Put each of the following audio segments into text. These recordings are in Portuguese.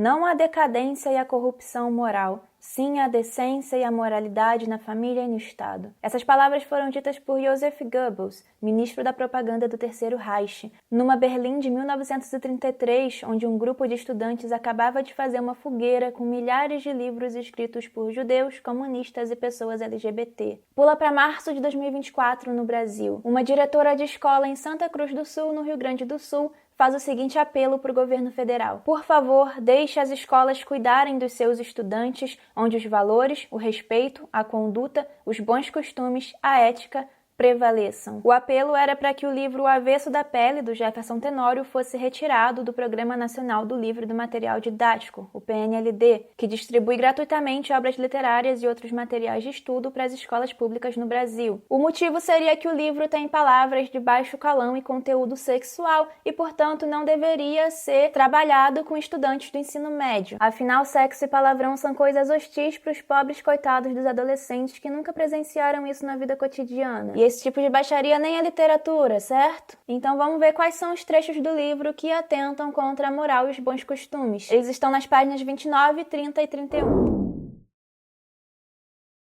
Não a decadência e a corrupção moral, sim a decência e a moralidade na família e no Estado. Essas palavras foram ditas por Joseph Goebbels, ministro da propaganda do Terceiro Reich, numa Berlim de 1933, onde um grupo de estudantes acabava de fazer uma fogueira com milhares de livros escritos por judeus, comunistas e pessoas LGBT. Pula para março de 2024 no Brasil. Uma diretora de escola em Santa Cruz do Sul, no Rio Grande do Sul, faz o seguinte apelo para o governo federal. Por favor, deixe as escolas cuidarem dos seus estudantes, onde os valores, o respeito, a conduta, os bons costumes, a ética prevaleçam. O apelo era para que o livro O Avesso da Pele, do Jefferson Tenório, fosse retirado do Programa Nacional do Livro e do Material Didático, o PNLD, que distribui gratuitamente obras literárias e outros materiais de estudo para as escolas públicas no Brasil. O motivo seria que o livro tem palavras de baixo calão e conteúdo sexual e, portanto, não deveria ser trabalhado com estudantes do ensino médio. Afinal, sexo e palavrão são coisas hostis para os pobres coitados dos adolescentes que nunca presenciaram isso na vida cotidiana. E esse tipo de baixaria nem é literatura, certo? Então vamos ver quais são os trechos do livro que atentam contra a moral e os bons costumes. Eles estão nas páginas 29, 30 e 31.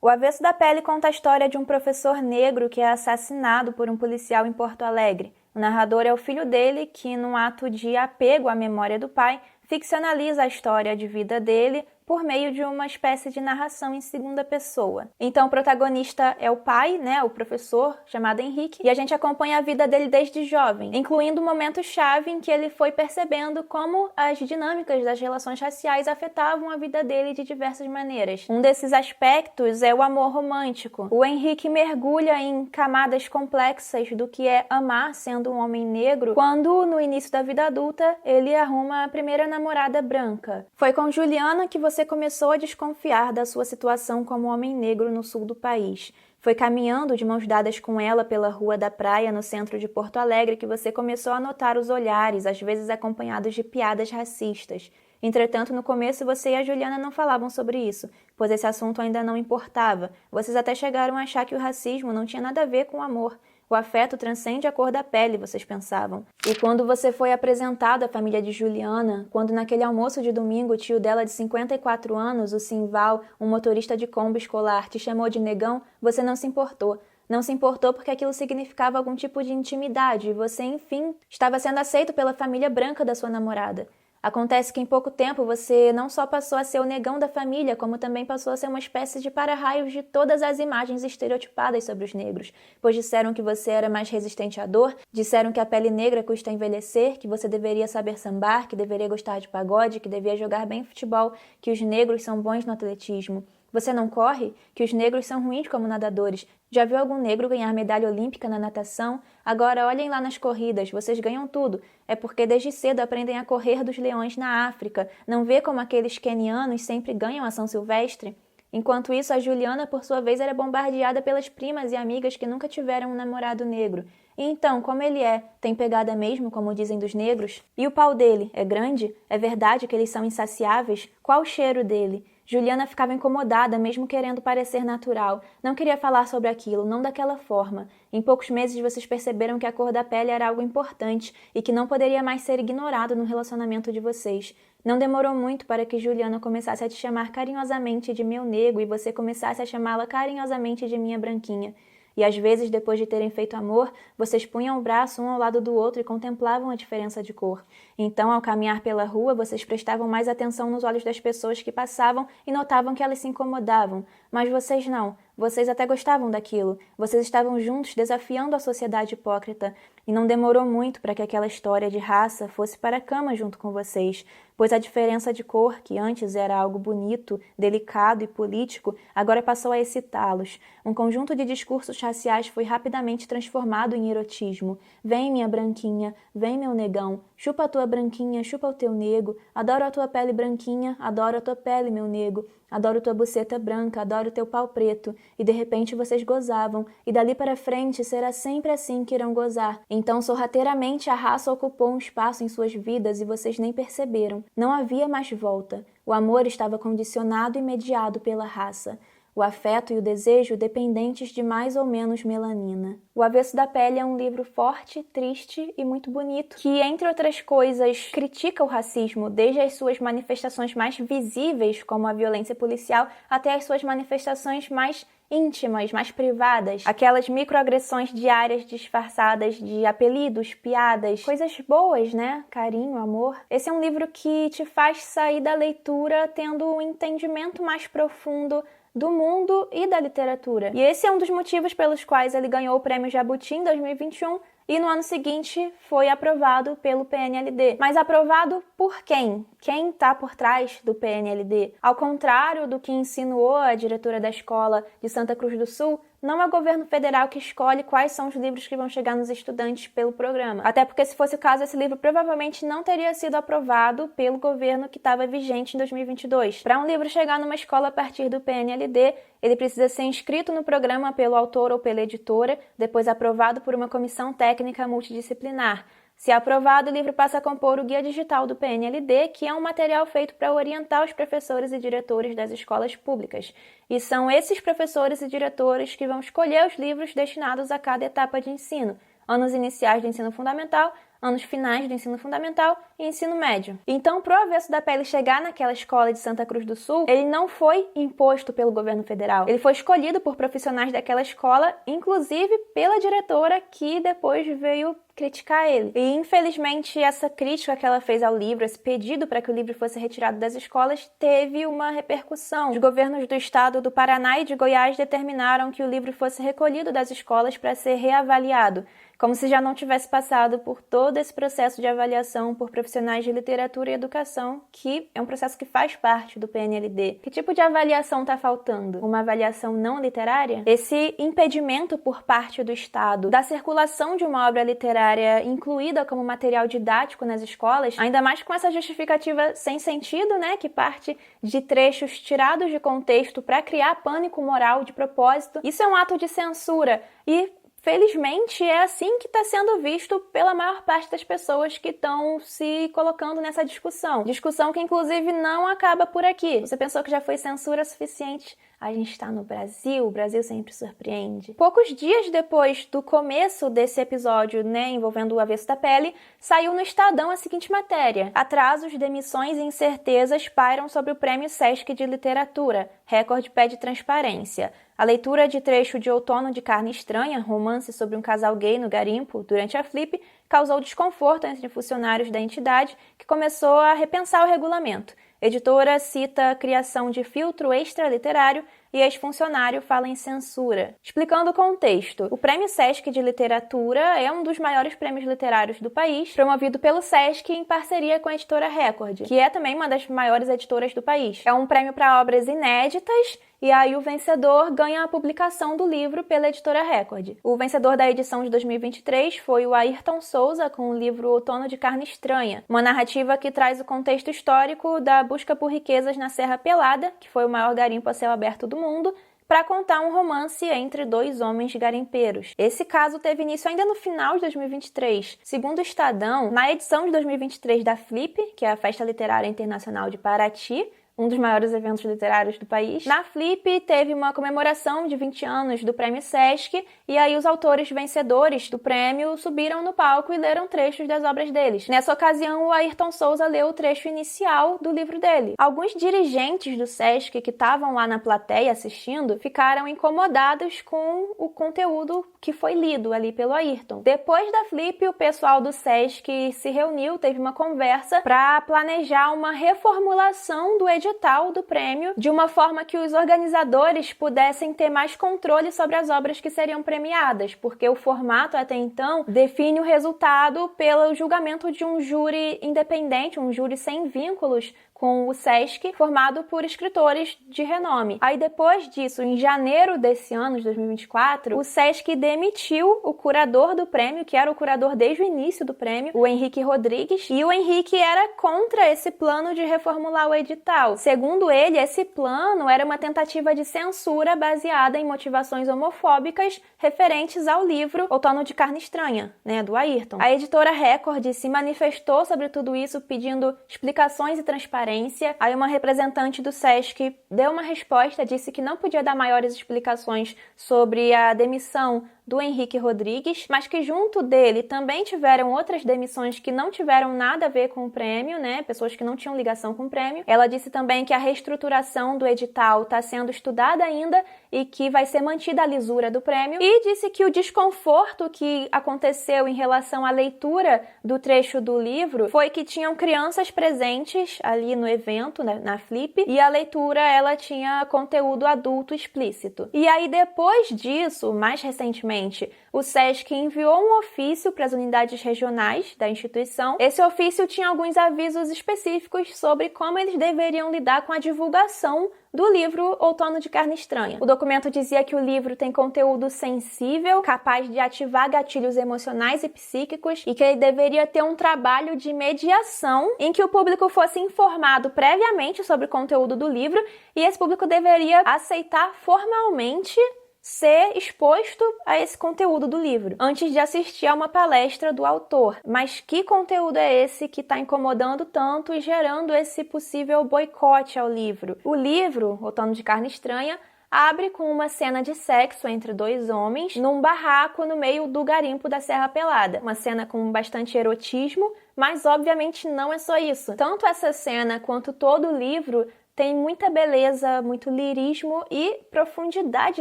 O Avesso da Pele conta a história de um professor negro que é assassinado por um policial em Porto Alegre. O narrador é o filho dele, que, num ato de apego à memória do pai, ficcionaliza a história de vida dele por meio de uma espécie de narração em segunda pessoa. Então o protagonista é o pai, o professor, chamado Henrique, e a gente acompanha a vida dele desde jovem, incluindo o momento-chave em que ele foi percebendo como as dinâmicas das relações raciais afetavam a vida dele de diversas maneiras. Um desses aspectos é o amor romântico. O Henrique mergulha em camadas complexas do que é amar sendo um homem negro, quando, no início da vida adulta, ele arruma a primeira namorada branca. Foi com Juliana que você começou a desconfiar da sua situação como homem negro no sul do país. Foi caminhando de mãos dadas com ela pela Rua da Praia, no centro de Porto Alegre, que você começou a notar os olhares, às vezes acompanhados de piadas racistas. Entretanto, no começo você e a Juliana não falavam sobre isso, pois esse assunto ainda não importava. Vocês até chegaram a achar que o racismo não tinha nada a ver com o amor. O afeto transcende a cor da pele, vocês pensavam. E quando você foi apresentado à família de Juliana, quando naquele almoço de domingo o tio dela de 54 anos, o Simval, um motorista de combo escolar, te chamou de negão, você não se importou. Não se importou porque aquilo significava algum tipo de intimidade e você, enfim, estava sendo aceito pela família branca da sua namorada. Acontece que em pouco tempo você não só passou a ser o negão da família, como também passou a ser uma espécie de para-raios de todas as imagens estereotipadas sobre os negros, pois disseram que você era mais resistente à dor, disseram que a pele negra custa envelhecer, que você deveria saber sambar, que deveria gostar de pagode, que devia jogar bem futebol, que os negros são bons no atletismo. Você não corre? Que os negros são ruins como nadadores. Já viu algum negro ganhar medalha olímpica na natação? Agora olhem lá nas corridas, vocês ganham tudo. É porque desde cedo aprendem a correr dos leões na África. Não vê como aqueles quenianos sempre ganham a São Silvestre? Enquanto isso, a Juliana, por sua vez, era bombardeada pelas primas e amigas que nunca tiveram um namorado negro. E então, como ele é? Tem pegada mesmo, como dizem dos negros? E o pau dele? É grande? É verdade que eles são insaciáveis? Qual o cheiro dele? Juliana ficava incomodada, mesmo querendo parecer natural. Não queria falar sobre aquilo, não daquela forma. Em poucos meses vocês perceberam que a cor da pele era algo importante e que não poderia mais ser ignorado no relacionamento de vocês. Não demorou muito para que Juliana começasse a te chamar carinhosamente de meu nego e você começasse a chamá-la carinhosamente de minha branquinha. E às vezes, depois de terem feito amor, vocês punham o braço um ao lado do outro e contemplavam a diferença de cor. Então, ao caminhar pela rua, vocês prestavam mais atenção nos olhos das pessoas que passavam e notavam que elas se incomodavam. Mas vocês não. Vocês até gostavam daquilo. Vocês estavam juntos desafiando a sociedade hipócrita. E não demorou muito para que aquela história de raça fosse para a cama junto com vocês, pois a diferença de cor, que antes era algo bonito, delicado e político, agora passou a excitá-los. Um conjunto de discursos raciais foi rapidamente transformado em erotismo. Vem, minha branquinha, vem, meu negão, chupa a tua branquinha, chupa o teu nego, adoro a tua pele branquinha, adoro a tua pele, meu nego, adoro tua buceta branca, adoro teu pau preto. E de repente vocês gozavam, e dali para frente será sempre assim que irão gozar. Então, sorrateiramente, a raça ocupou um espaço em suas vidas e vocês nem perceberam. Não havia mais volta. O amor estava condicionado e mediado pela raça. o afeto e o desejo dependentes de mais ou menos melanina. O Avesso da Pele é um livro forte, triste e muito bonito, que, entre outras coisas, critica o racismo desde as suas manifestações mais visíveis, como a violência policial, até as suas manifestações mais íntimas, mais privadas, aquelas microagressões diárias disfarçadas de apelidos, piadas, coisas boas, né? Carinho, amor. Esse é um livro que te faz sair da leitura tendo um entendimento mais profundo do mundo e da literatura. E esse é um dos motivos pelos quais ele ganhou o Prêmio Jabuti em 2021 e no ano seguinte foi aprovado pelo PNLD. Mas aprovado por quem? Quem está por trás do PNLD? Ao contrário do que insinuou a diretora da escola de Santa Cruz do Sul, não é o governo federal que escolhe quais são os livros que vão chegar nos estudantes pelo programa. Até porque, se fosse o caso, esse livro provavelmente não teria sido aprovado pelo governo que estava vigente em 2022. Para um livro chegar numa escola a partir do PNLD, ele precisa ser inscrito no programa pelo autor ou pela editora, depois aprovado por uma comissão técnica multidisciplinar. Se aprovado, o livro passa a compor o Guia Digital do PNLD, que é um material feito para orientar os professores e diretores das escolas públicas. E são esses professores e diretores que vão escolher os livros destinados a cada etapa de ensino, anos iniciais do ensino fundamental, anos finais do ensino fundamental e ensino médio. Então, para o Avesso da Pele chegar naquela escola de Santa Cruz do Sul, ele não foi imposto pelo governo federal. Ele foi escolhido por profissionais daquela escola, inclusive pela diretora que depois veio criticar ele. E, infelizmente, essa crítica que ela fez ao livro, esse pedido para que o livro fosse retirado das escolas, teve uma repercussão. Os governos do estado do Paraná e de Goiás determinaram que o livro fosse recolhido das escolas para ser reavaliado, como se já não tivesse passado por todo esse processo de avaliação por profissionais de literatura e educação, que é um processo que faz parte do PNLD. Que tipo de avaliação está faltando? Uma avaliação não literária? Esse impedimento por parte do Estado da circulação de uma obra literária incluída como material didático nas escolas, ainda mais com essa justificativa sem sentido, né, que parte de trechos tirados de contexto para criar pânico moral de propósito, isso é um ato de censura e felizmente, é assim que está sendo visto pela maior parte das pessoas que estão se colocando nessa discussão. Discussão que, inclusive, não acaba por aqui. Você pensou que já foi censura suficiente? A gente está no Brasil, o Brasil sempre surpreende. Poucos dias depois do começo desse episódio, né, envolvendo o Avesso da Pele, saiu no Estadão a seguinte matéria: atrasos, demissões e incertezas pairam sobre o Prêmio Sesc de Literatura. Recorde pede transparência. A leitura de trecho de Outono de Carne Estranha, romance sobre um casal gay no garimpo, durante a Flip, causou desconforto entre funcionários da entidade, que começou a repensar o regulamento. Editora cita a criação de filtro extraliterário e ex-funcionário fala em censura. Explicando o contexto, o Prêmio Sesc de Literatura é um dos maiores prêmios literários do país, promovido pelo Sesc em parceria com a editora Record, que é também uma das maiores editoras do país. É um prêmio para obras inéditas, e aí o vencedor ganha a publicação do livro pela editora Record. O vencedor da edição de 2023 foi o Ayrton Souza com o livro Outono de Carne Estranha, uma narrativa que traz o contexto histórico da busca por riquezas na Serra Pelada, que foi o maior garimpo a céu aberto do mundo, para contar um romance entre dois homens garimpeiros. Esse caso teve início ainda no final de 2023. Segundo o Estadão, na edição de 2023 da Flip, que é a Festa Literária Internacional de Paraty, um dos maiores eventos literários do país. Na Flip, teve uma comemoração de 20 anos do Prêmio Sesc, e aí os autores vencedores do prêmio subiram no palco e leram trechos das obras deles. Nessa ocasião, o Ayrton Souza leu o trecho inicial do livro dele. Alguns dirigentes do Sesc que estavam lá na plateia assistindo ficaram incomodados com o conteúdo que foi lido ali pelo Ayrton. Depois da Flip, o pessoal do Sesc se reuniu, teve uma conversa para planejar uma reformulação do edital do prêmio, de uma forma que os organizadores pudessem ter mais controle sobre as obras que seriam premiadas, porque o formato até então define o resultado pelo julgamento de um júri independente, um júri sem vínculos com o Sesc, formado por escritores de renome. Aí depois disso, em janeiro desse ano, de 2024, o Sesc demitiu o curador do prêmio, que era o curador desde o início do prêmio, o Henrique Rodrigues, e o Henrique era contra esse plano de reformular o edital. edital. Segundo ele, esse plano era uma tentativa de censura baseada em motivações homofóbicas referentes ao livro Outono de Carne Estranha, né, do Ayrton. A editora Record se manifestou sobre tudo isso pedindo explicações e transparência. Aí uma representante do Sesc deu uma resposta, disse que não podia dar maiores explicações sobre a demissão do Henrique Rodrigues, mas que junto dele também tiveram outras demissões que não tiveram nada a ver com o prêmio, né? Pessoas que não tinham ligação com o prêmio. Ela disse também que a reestruturação do edital está sendo estudada ainda e que vai ser mantida a lisura do prêmio. E disse que o desconforto que aconteceu em relação à leitura do trecho do livro foi que tinham crianças presentes ali no evento, né, na Flip, e a leitura ela tinha conteúdo adulto explícito. E aí depois disso, mais recentemente, o Sesc enviou um ofício para as unidades regionais da instituição. Esse ofício tinha alguns avisos específicos sobre como eles deveriam lidar com a divulgação do livro Outono de Carne Estranha. O documento dizia que o livro tem conteúdo sensível, capaz de ativar gatilhos emocionais e psíquicos, e que ele deveria ter um trabalho de mediação em que o público fosse informado previamente sobre o conteúdo do livro e esse público deveria aceitar formalmente ser exposto a esse conteúdo do livro, antes de assistir a uma palestra do autor. Mas que conteúdo é esse que está incomodando tanto e gerando esse possível boicote ao livro? O livro, Outono de Carne Estranha, abre com uma cena de sexo entre dois homens num barraco no meio do garimpo da Serra Pelada. Uma cena com bastante erotismo, mas obviamente não é só isso. Tanto essa cena quanto todo o livro tem muita beleza, muito lirismo e profundidade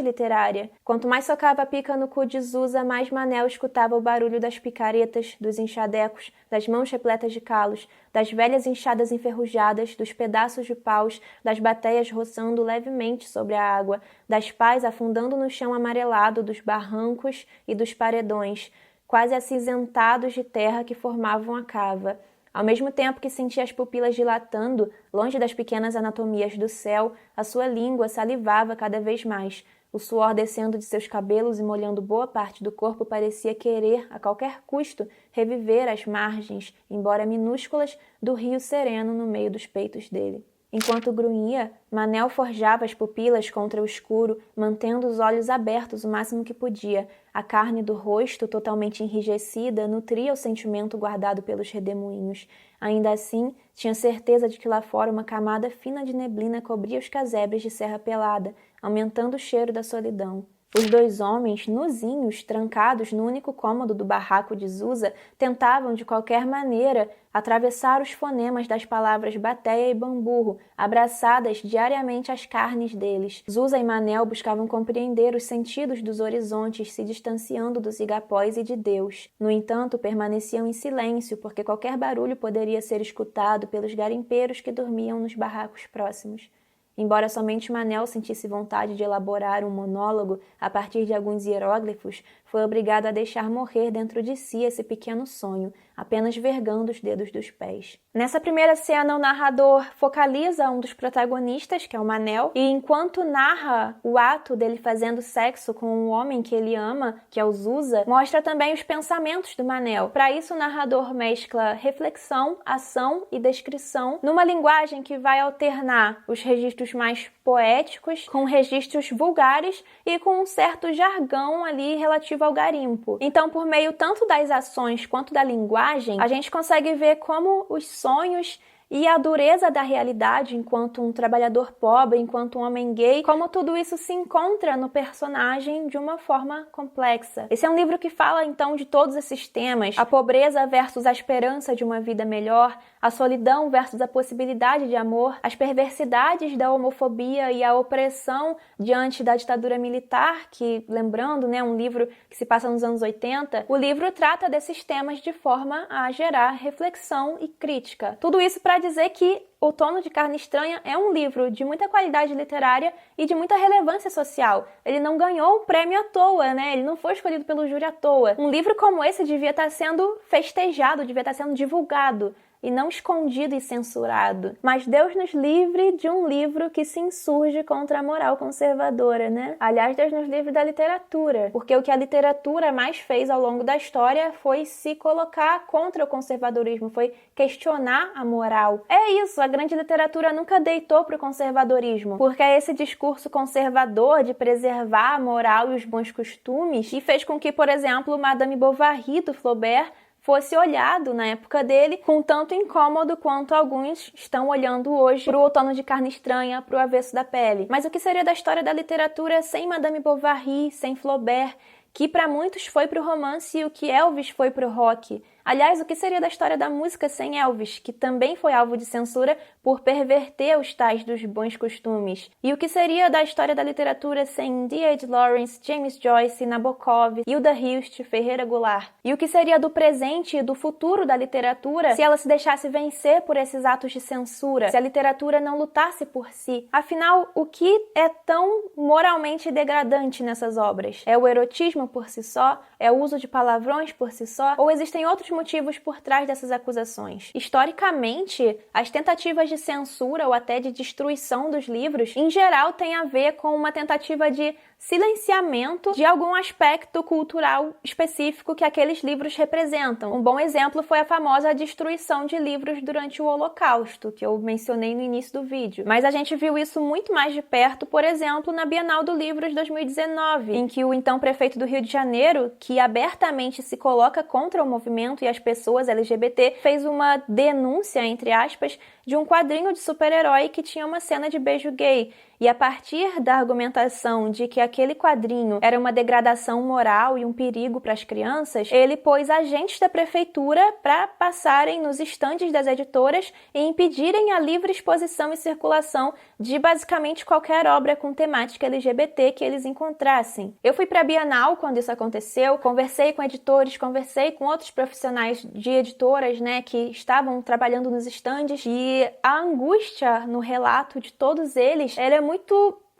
literária. Quanto mais socava a pica no cu de Zusa, mais Manel escutava o barulho das picaretas, dos enxadecos, das mãos repletas de calos, das velhas enxadas enferrujadas, dos pedaços de paus, das bateias roçando levemente sobre a água, das pás afundando no chão amarelado dos barrancos e dos paredões, quase acinzentados de terra que formavam a cava. Ao mesmo tempo que sentia as pupilas dilatando, longe das pequenas anatomias do céu, a sua língua salivava cada vez mais. O suor descendo de seus cabelos e molhando boa parte do corpo parecia querer, a qualquer custo, reviver as margens, embora minúsculas, do rio sereno no meio dos peitos dele. Enquanto grunhia, Manel forjava as pupilas contra o escuro, mantendo os olhos abertos o máximo que podia. A carne do rosto, totalmente enrijecida, nutria o sentimento guardado pelos redemoinhos. Ainda assim, tinha certeza de que lá fora uma camada fina de neblina cobria os casebres de Serra Pelada, aumentando o cheiro da solidão. Os dois homens, nuzinhos, trancados no único cômodo do barraco de Zusa, tentavam, de qualquer maneira, atravessar os fonemas das palavras bateia e bamburro, abraçadas diariamente às carnes deles. Zusa e Manel buscavam compreender os sentidos dos horizontes, se distanciando dos igapós e de Deus. No entanto, permaneciam em silêncio, porque qualquer barulho poderia ser escutado pelos garimpeiros que dormiam nos barracos próximos. Embora somente Manel sentisse vontade de elaborar um monólogo a partir de alguns hieróglifos, foi obrigado a deixar morrer dentro de si esse pequeno sonho, apenas vergando os dedos dos pés. Nessa primeira cena, o narrador focaliza um dos protagonistas, que é o Manel, e enquanto narra o ato dele fazendo sexo com um homem que ele ama, que é o Zusa, mostra também os pensamentos do Manel. Para isso, o narrador mescla reflexão, ação e descrição numa linguagem que vai alternar os registros mais poéticos com registros vulgares e com um certo jargão ali relativo ao garimpo. Então, por meio tanto das ações quanto da linguagem, a gente consegue ver como os sonhos e a dureza da realidade enquanto um trabalhador pobre, enquanto um homem gay, como tudo isso se encontra no personagem de uma forma complexa. Esse é um livro que fala, então, de todos esses temas: a pobreza versus a esperança de uma vida melhor, a solidão versus a possibilidade de amor, as perversidades da homofobia e a opressão diante da ditadura militar, que, lembrando, né, um livro que se passa nos anos 80, o livro trata desses temas de forma a gerar reflexão e crítica. Tudo isso para dizer que Outono de Carne Estranha é um livro de muita qualidade literária e de muita relevância social. Ele não ganhou um prêmio à toa, né? Ele não foi escolhido pelo júri à toa. Um livro como esse devia estar sendo festejado, devia estar sendo divulgado. e não escondido e censurado. Mas Deus nos livre de um livro que se insurge contra a moral conservadora, né? Aliás, Deus nos livre da literatura, porque o que a literatura mais fez ao longo da história foi se colocar contra o conservadorismo, foi questionar a moral. É isso, a grande literatura nunca deitou para o conservadorismo, porque é esse discurso conservador de preservar a moral e os bons costumes que fez com que, por exemplo, Madame Bovary do Flaubert fosse olhado na época dele com tanto incômodo quanto alguns estão olhando hoje para o Outono de Carne Estranha, para o Avesso da Pele. Mas o que seria da história da literatura sem Madame Bovary, sem Flaubert, que para muitos foi para o romance e o que Elvis foi para o rock? Aliás, o que seria da história da música sem Elvis, que também foi alvo de censura por perverter os tais dos bons costumes? E o que seria da história da literatura sem D.H. Lawrence, James Joyce, Nabokov, Hilda Hilst, Ferreira Goulart? E o que seria do presente e do futuro da literatura se ela se deixasse vencer por esses atos de censura, se a literatura não lutasse por si? Afinal, o que é tão moralmente degradante nessas obras? É o erotismo por si só? É o uso de palavrões por si só? Ou existem outros motivos por trás dessas acusações? Historicamente, as tentativas de censura ou até de destruição dos livros, em geral, têm a ver com uma tentativa de silenciamento de algum aspecto cultural específico que aqueles livros representam. Um bom exemplo foi a famosa destruição de livros durante o Holocausto, que eu mencionei no início do vídeo. Mas a gente viu isso muito mais de perto, por exemplo, na Bienal do Livro de 2019, em que o então prefeito do Rio de Janeiro, que abertamente se coloca contra o movimento e as pessoas LGBT, fez uma denúncia, entre aspas, de um quadrinho de super-herói que tinha uma cena de beijo gay. E a partir da argumentação de que aquele quadrinho era uma degradação moral e um perigo para as crianças, ele pôs agentes da prefeitura para passarem nos estandes das editoras e impedirem a livre exposição e circulação de basicamente qualquer obra com temática LGBT que eles encontrassem. Eu fui para a Bienal quando isso aconteceu, conversei com editores, conversei com outros profissionais de editoras, né, que estavam trabalhando nos estandes, e a angústia no relato de todos eles, ela é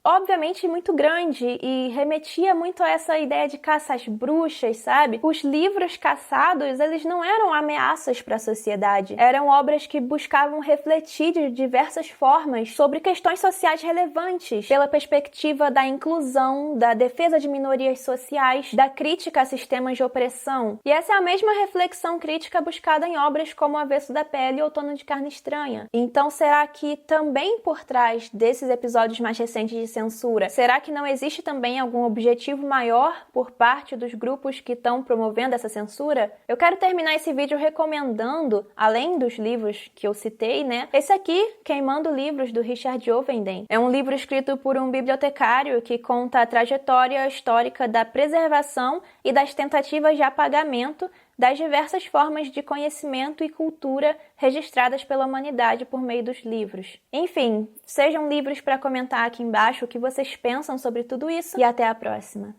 obviamente muito grande e remetia muito a essa ideia de caça às bruxas, sabe? Os livros caçados, eles não eram ameaças para a sociedade, eram obras que buscavam refletir de diversas formas sobre questões sociais relevantes, pela perspectiva da inclusão, da defesa de minorias sociais, da crítica a sistemas de opressão. E essa é a mesma reflexão crítica buscada em obras como Avesso da Pele e Outono de Carne Estranha. Então, será que também por trás desses episódios mais recentes de censura, será que não existe também algum objetivo maior por parte dos grupos que estão promovendo essa censura? Eu quero terminar esse vídeo recomendando, além dos livros que eu citei, né, esse aqui, Queimando Livros, do Richard Ovenden. É um livro escrito por um bibliotecário que conta a trajetória histórica da preservação e das tentativas de apagamento das diversas formas de conhecimento e cultura registradas pela humanidade por meio dos livros. Enfim, sejam livres para comentar aqui embaixo o que vocês pensam sobre tudo isso e até a próxima!